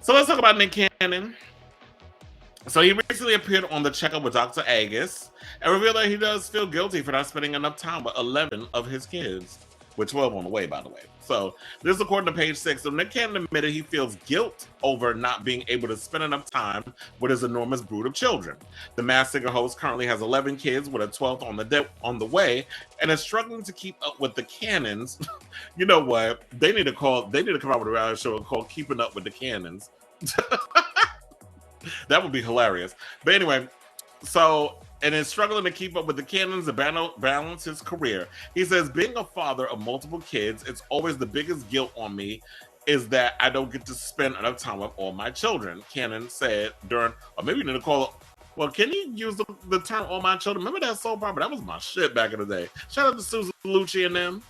So let's talk about Nick Cannon. So he recently appeared on the Checkup with Dr. Agus and revealed that he does feel guilty for not spending enough time with 11 of his kids, with 12 on the way, by the way. So this is according to page 6. So Nick Cannon admitted he feels guilt over not being able to spend enough time with his enormous brood of children. The Masked Singer host currently has 11 kids with a 12th on the way and is struggling to keep up with the Cannons. You know what? They need to come out with a reality show called Keeping Up with the Cannons. That would be hilarious. But anyway, and is struggling to keep up with the Cannons and balance his career. He says, being a father of multiple kids, it's always the biggest guilt on me is that I don't get to spend enough time with all my children. Cannon said during, or maybe you need to call it, well, can you use the term all my children? Remember that soap opera? That was my shit back in the day. Shout out to Susan Lucci and them.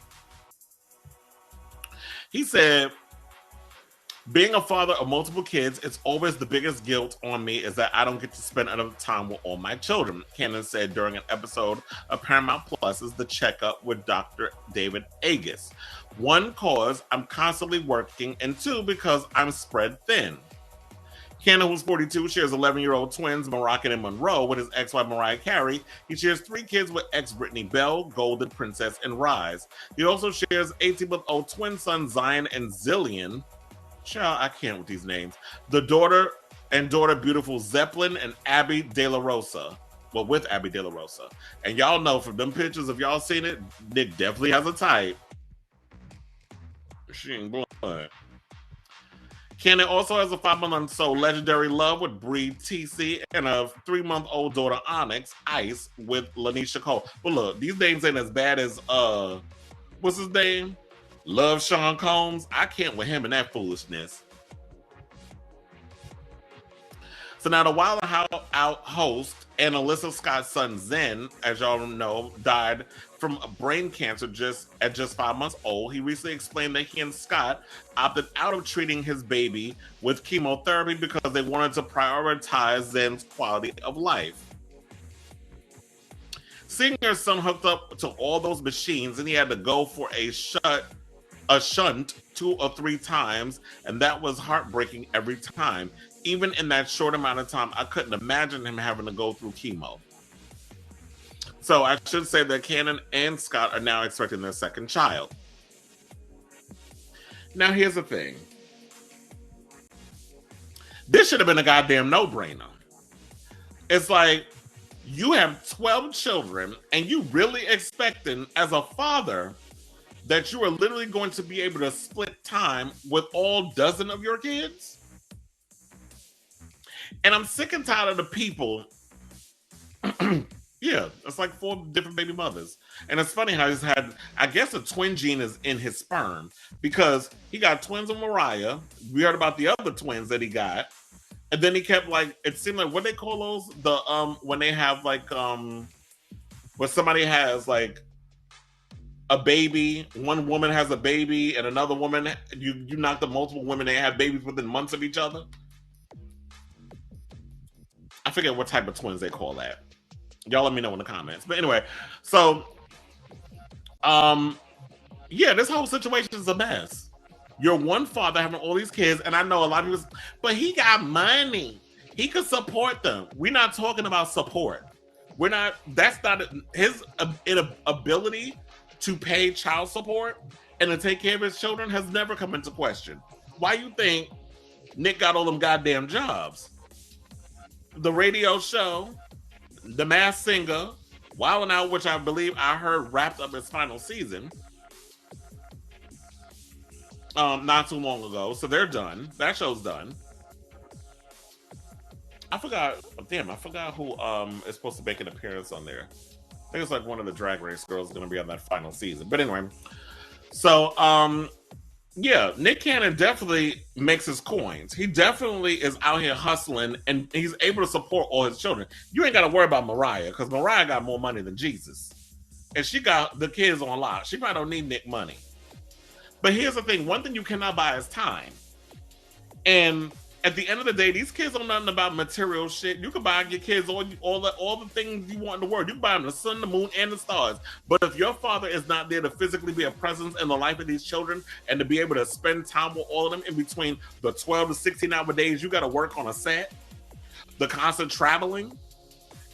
He said, being a father of multiple kids, it's always the biggest guilt on me is that I don't get to spend enough time with all my children, Cannon said during an episode of Paramount Plus's The Checkup with Dr. David Agus. One, cause I'm constantly working, and two, because I'm spread thin. Cannon, who's 42, shares 11-year-old twins, Moroccan and Monroe, with his ex-wife Mariah Carey. He shares 3 kids with ex-Brittany Bell, Golden Princess, and Rise. He also shares 18-month-old twin sons Zion and Zillion. Child, I can't with these names. The daughter beautiful Zeppelin and Abby De La Rosa. Well, with Abby De La Rosa. And y'all know from them pictures, if y'all seen it, Nick definitely has a type. She ain't blood. Cannon also has a 5-month-old legendary love with Bree TC and a 3-month-old daughter Onyx Ice with Lanisha Cole. But look, these names ain't as bad as what's his name? Love Sean Combs. I can't with him and that foolishness. So now the Wild Out host and Alyssa Scott's son Zen, as y'all know, died from brain cancer at just 5 months old. He recently explained that he and Scott opted out of treating his baby with chemotherapy because they wanted to prioritize Zen's quality of life. Seeing her son hooked up to all those machines, and he had to go for a shunt 2 or 3 times, and that was heartbreaking every time. Even in that short amount of time, I couldn't imagine him having to go through chemo. So I should say that Cannon and Scott are now expecting their second child. Now here's the thing. This should have been a goddamn no-brainer. It's like, you have 12 children, and you really expecting, as a father, that you are literally going to be able to split time with all dozen of your kids? And I'm sick and tired of the people. Yeah, it's like 4 different baby mothers. And it's funny how he's had, I guess a twin gene is in his sperm, because he got twins with Mariah. We heard about the other twins that he got. And then he kept like, it seemed like, what they call those? The, when they have like, where somebody has like a baby, one woman has a baby and another woman, you knock the multiple women, they have babies within months of each other. I forget what type of twins they call that. Y'all let me know in the comments. But anyway, so, yeah, this whole situation is a mess. You're one father having all these kids, and I know a lot of people, but he got money. He could support them. We're not talking about support. That's not his ability to pay child support and to take care of his children has never come into question. Why you think Nick got all them goddamn jobs? The radio show, The Masked Singer, Wild 'N Out, which I believe I heard wrapped up its final season not too long ago. So they're done. That show's done. I forgot who is supposed to make an appearance on there. I think it's like one of the Drag Race girls is going to be on that final season. But anyway, so yeah, Nick Cannon definitely makes his coins. He definitely is out here hustling, and he's able to support all his children. You ain't got to worry about Mariah, because Mariah got more money than Jesus. And she got the kids on lock. She probably don't need Nick money. But here's the thing. One thing you cannot buy is time. And at the end of the day, these kids don't know nothing about material shit. You can buy your kids all the things you want in the world. You can buy them the sun, the moon, and the stars. But if your father is not there to physically be a presence in the life of these children and to be able to spend time with all of them in between the 12 to 16-hour days you got to work on a set, the constant traveling,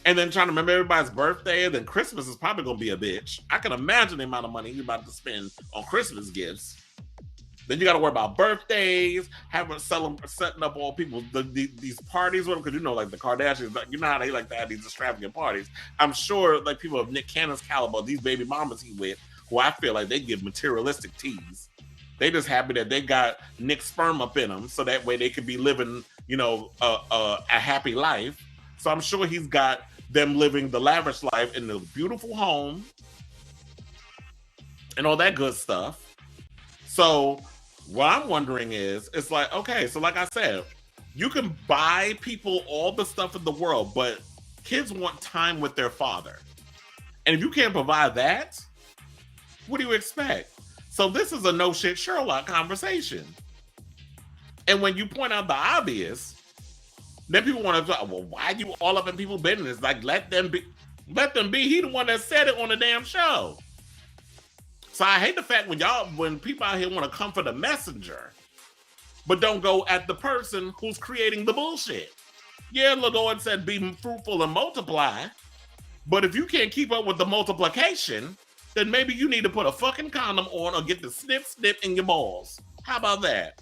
and then trying to remember everybody's birthday, and then Christmas is probably going to be a bitch. I can imagine the amount of money you're about to spend on Christmas gifts. Then you got to worry about birthdays, setting up all people these parties with them, because you know, like the Kardashians, you know how they like to have these extravagant parties. I'm sure, like people of Nick Cannon's caliber, these baby mamas he with, who I feel like they give materialistic teas. They just happy that they got Nick's sperm up in them, so that way they could be living, you know, a happy life. So I'm sure he's got them living the lavish life in the beautiful home and all that good stuff. So what I'm wondering is, it's like, okay, so like I said, you can buy people all the stuff in the world, but kids want time with their father. And if you can't provide that, what do you expect? So this is a no shit Sherlock conversation. And when you point out the obvious, then people want to talk, well, why you all up in people's business? Like, let them be. He the one that said it on the damn show. So I hate the fact when people out here want to come for the messenger, but don't go at the person who's creating the bullshit. Yeah, the Lord said be fruitful and multiply, but if you can't keep up with the multiplication, then maybe you need to put a fucking condom on or get the snip in your balls. How about that?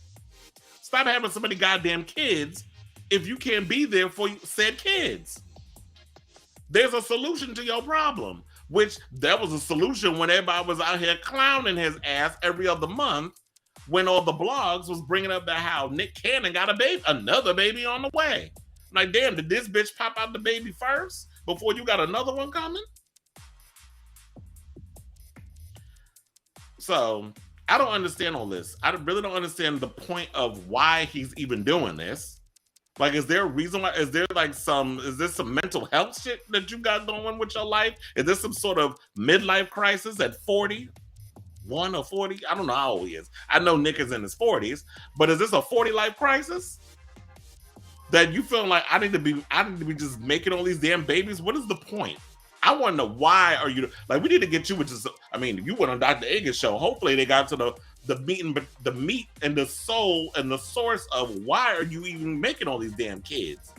Stop having so many goddamn kids if you can't be there for said kids. There's a solution to your problem. Which that was a solution when everybody was out here clowning his ass every other month, when all the blogs was bringing up that how Nick Cannon got another baby on the way. Like, damn, did this bitch pop out the baby first before you got another one coming? So I don't understand all this. I really don't understand the point of why he's even doing this. Like, is there a reason why? Is there some mental health shit that you got going with your life? Is this some sort of midlife crisis at 41 or 40? I don't know how old he is. I know Nick is in his 40s, but is this a 40 life crisis? That you feel like I need to be just making all these damn babies? What is the point? I want to know, why are you, like, we need to get you, which is, I mean, you went on Dr. Agus show. Hopefully they got to the meat and the soul and the source of why are you even making all these damn kids.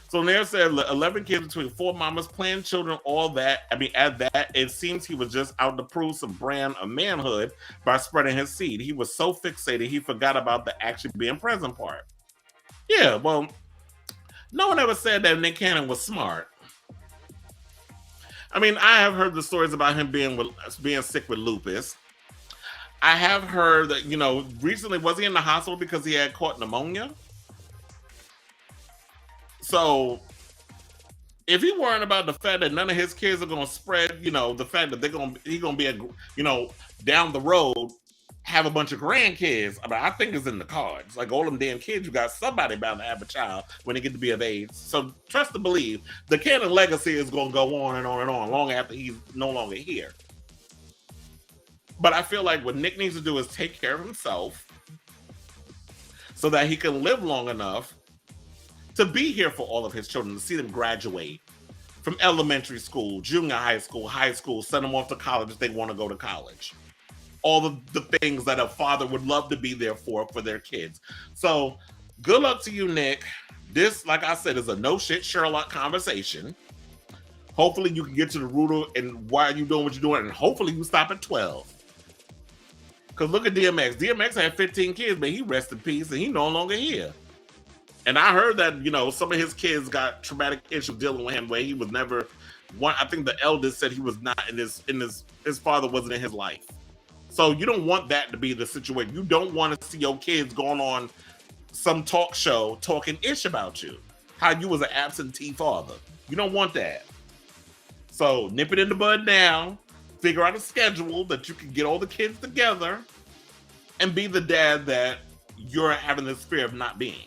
So Nair said 11 kids between 4 mamas, planned children, all that. I mean, at that, it seems he was just out to prove some brand of manhood by spreading his seed. He was so fixated, he forgot about the actually being present part. Yeah, well, no one ever said that Nick Cannon was smart. I mean, I have heard the stories about him being sick with lupus. I have heard that, you know, recently, was he in the hospital because he had caught pneumonia? So if he worrying about the fact that none of his kids are going to spread, you know, the fact that he's going to be, you know, down the road, have a bunch of grandkids, I mean, I think it's in the cards. Like, all them damn kids, you got somebody bound to have a child when they get to be of age. So trust and believe, the Cannon legacy is going to go on and on and on long after he's no longer here. But I feel like what Nick needs to do is take care of himself so that he can live long enough to be here for all of his children, to see them graduate from elementary school, junior high school, send them off to college if they want to go to college. All the things that a father would love to be there for their kids. So good luck to you, Nick. This, like I said, is a no shit Sherlock conversation. Hopefully you can get to the root of and why are you doing what you're doing, and hopefully you stop at 12. Because look at DMX. DMX had 15 kids, but he rest in peace and he no longer here. And I heard that, you know, some of his kids got traumatic issues dealing with him where he was never one. I think the eldest said he was not his father wasn't in his life. So you don't want that to be the situation. You don't want to see your kids going on some talk show talking ish about you, how you was an absentee father. You don't want that. So nip it in the bud now. Figure out a schedule that you can get all the kids together and be the dad that you're having this fear of not being.